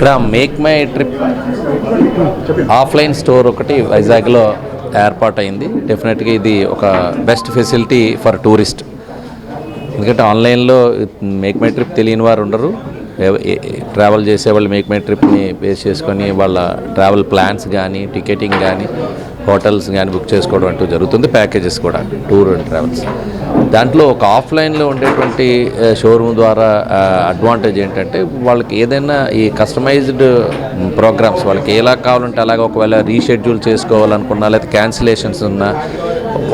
ఇక్కడ make my trip offline store ఒకటి వైజాగ్లో ఏర్పాటైంది. డెఫినెట్గా ఇది ఒక బెస్ట్ ఫెసిలిటీ ఫర్ టూరిస్ట్. ఎందుకంటే ఆన్లైన్లో మేక్ మై ట్రిప్ తెలియని వారు ఉండరు. ట్రావెల్ చేసేవాళ్ళు మేక్ మై ట్రిప్ని బేస్ చేసుకొని వాళ్ళ ట్రావెల్ ప్లాన్స్ కానీ, టికెటింగ్ కానీ, హోటల్స్ కానీ బుక్ చేసుకోవడం అంటూ జరుగుతుంది. ప్యాకేజెస్ కూడా, టూర్ అండ్ ట్రావెల్స్. దాంట్లో ఒక ఆఫ్లైన్లో ఉండేటువంటి షోరూమ్ ద్వారా అడ్వాంటేజ్ ఏంటంటే వాళ్ళకి ఏదైనా ఈ కస్టమైజ్డ్ ప్రోగ్రామ్స్ వాళ్ళకి ఎలా కావాలంటే అలాగే ఒకవేళ రీషెడ్యూల్ చేసుకోవాలనుకున్నా లేకపోతే క్యాన్సిలేషన్స్ ఉన్నా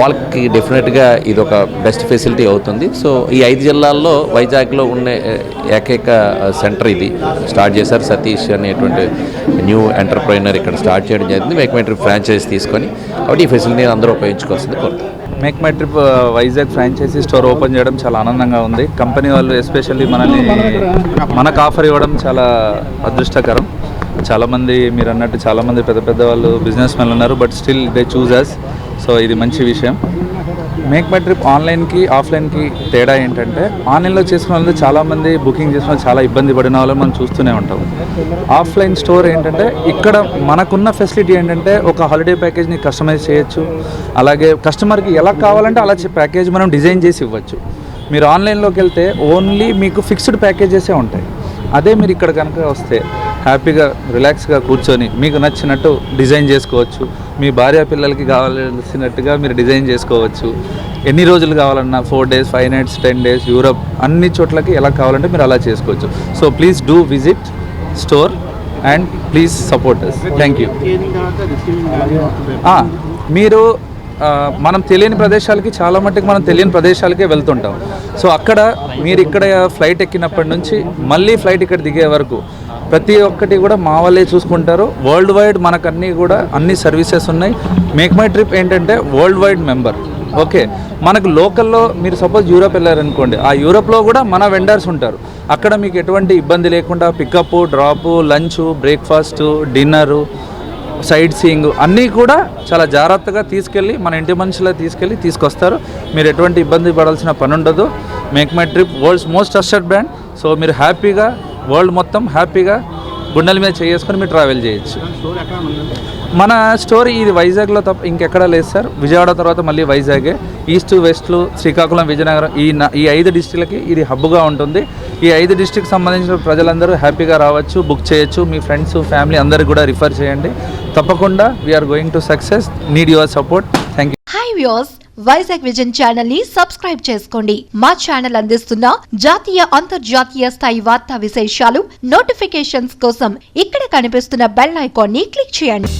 వాళ్ళకి డెఫినెట్గా ఇది ఒక బెస్ట్ ఫెసిలిటీ అవుతుంది. సో ఈ 5 జిల్లాల్లో వైజాగ్లో ఉన్న ఏకైక సెంటర్ ఇది స్టార్ట్ చేశారు. సతీష్ అనేటువంటి న్యూ ఎంటర్ప్రైనర్ ఇక్కడ స్టార్ట్ చేయడం జరిగింది. మేక్ మై ట్రిప్ ఫ్రాంచైజ్ తీసుకొని. కాబట్టి ఈ ఫెసిలిటీని అందరూ ఉపయోగించుకోవాల్సింది కోరుతాం. Make my trip Vizag franchise store open చేయడం చాలా ఆనందంగా ఉంది. కంపెనీ వాళ్ళు ఎస్పెషల్లీ మనకు ఆఫర్ ఇవ్వడం చాలా అదృష్టకరం. చాలామంది మీరు అన్నట్టు చాలామంది పెద్ద పెద్ద వాళ్ళు బిజినెస్ మెన్ ఉన్నారు, but still they choose us. So ఇది మంచి విషయం. మేక్ మై ట్రిప్ ఆన్లైన్కి ఆఫ్లైన్కి తేడా ఏంటంటే ఆన్లైన్లో చేసుకున్న వాళ్ళు చాలామంది బుకింగ్ చేసిన వాళ్ళు చాలా ఇబ్బంది పడిన వాళ్ళు మనం చూస్తూనే ఉంటాం. ఆఫ్లైన్ స్టోర్ ఏంటంటే ఇక్కడ మనకున్న ఫెసిలిటీ ఏంటంటే ఒక హాలిడే ప్యాకేజ్ని కస్టమైజ్ చేయొచ్చు. అలాగే కస్టమర్కి ఎలా కావాలంటే అలా ప్యాకేజ్ మనం డిజైన్ చేసి ఇవ్వచ్చు. మీరు ఆన్లైన్లోకి వెళ్తే ఓన్లీ మీకు ఫిక్స్డ్ ప్యాకేజెసే ఉంటాయి. అదే మీరు ఇక్కడ కనుక వస్తే హ్యాపీగా రిలాక్స్గా కూర్చొని మీకు నచ్చినట్టు డిజైన్ చేసుకోవచ్చు. మీ భార్య పిల్లలకి కావాల్సినట్టుగా మీరు డిజైన్ చేసుకోవచ్చు. ఎన్ని రోజులు కావాలన్నా 4 days, 5 nights, 10 days, యూరప్ అన్ని చోట్లకి ఎలా కావాలంటే మీరు అలా చేసుకోవచ్చు. So please do visit store and please support us. Thank you. మీరు మనం తెలియని ప్రదేశాలకి చాలా మట్టుకు మనం తెలియని ప్రదేశాలకే వెళ్తుంటాం. సో అక్కడ మీరు ఇక్కడ ఫ్లైట్ ఎక్కినప్పటి నుంచి మళ్ళీ ఫ్లైట్ ఇక్కడ దిగే వరకు ప్రతి ఒక్కటి కూడా మా వాళ్ళే చూసుకుంటారు. వరల్డ్ వైడ్ మనకు అన్ని సర్వీసెస్ ఉన్నాయి. మేక్ మై ట్రిప్ ఏంటంటే వరల్డ్ వైడ్ మెంబర్. ఓకే, మనకు లోకల్లో మీరు సపోజ్ యూరోప్ వెళ్ళారనుకోండి, ఆ యూరోప్లో కూడా మన వెండర్స్ ఉంటారు. అక్కడ మీకు ఎటువంటి ఇబ్బంది లేకుండా pickup, drop, lunch, breakfast, dinner, sightseeing అన్నీ కూడా చాలా జాగ్రత్తగా తీసుకెళ్ళి మన ఇంటి మనుషులా తీసుకొస్తారు. మీరు ఎటువంటి ఇబ్బంది పడాల్సిన పని ఉండదు. Make my trip world's most trusted brand. So మీరు హ్యాపీగా వరల్డ్ మొత్తం హ్యాపీగా గుండెల మీద చేసుకొని మీరు ట్రావెల్ చేయొచ్చు. మన స్టోర్ ఇది వైజాగ్లో తప్ప ఇంకెక్కడా లేదు సార్. విజయవాడ తర్వాత మళ్ళీ వైజాగే. ఈస్ట్, వెస్ట్లు, శ్రీకాకుళం, విజయనగరం ఈ 5 డిస్ట్రిక్ట్లకి ఇది హబ్గా ఉంటుంది. ఈ 5 డిస్ట్రిక్ట్ సంబంధించిన ప్రజలందరూ హ్యాపీగా రావచ్చు, బుక్ చేయొచ్చు. మీ ఫ్రెండ్స్, ఫ్యామిలీ అందరికి కూడా రిఫర్ చేయండి. తప్పకుండా we are going to success. Need your support. Thank you. Hi viewers, Vizag vision channel ని సబ్స్క్రైబ్ చేసుకోండి. మా ఛానల్ అందిస్తున్న జాతీయ, అంతర్జాతీయ స్థాయి వార్తా విశేషాలు, నోటిఫికేషన్స్ కోసం ఇక్కడ కనిపిస్తున్న బెల్ ఐకాన్ ని క్లిక్ చేయండి.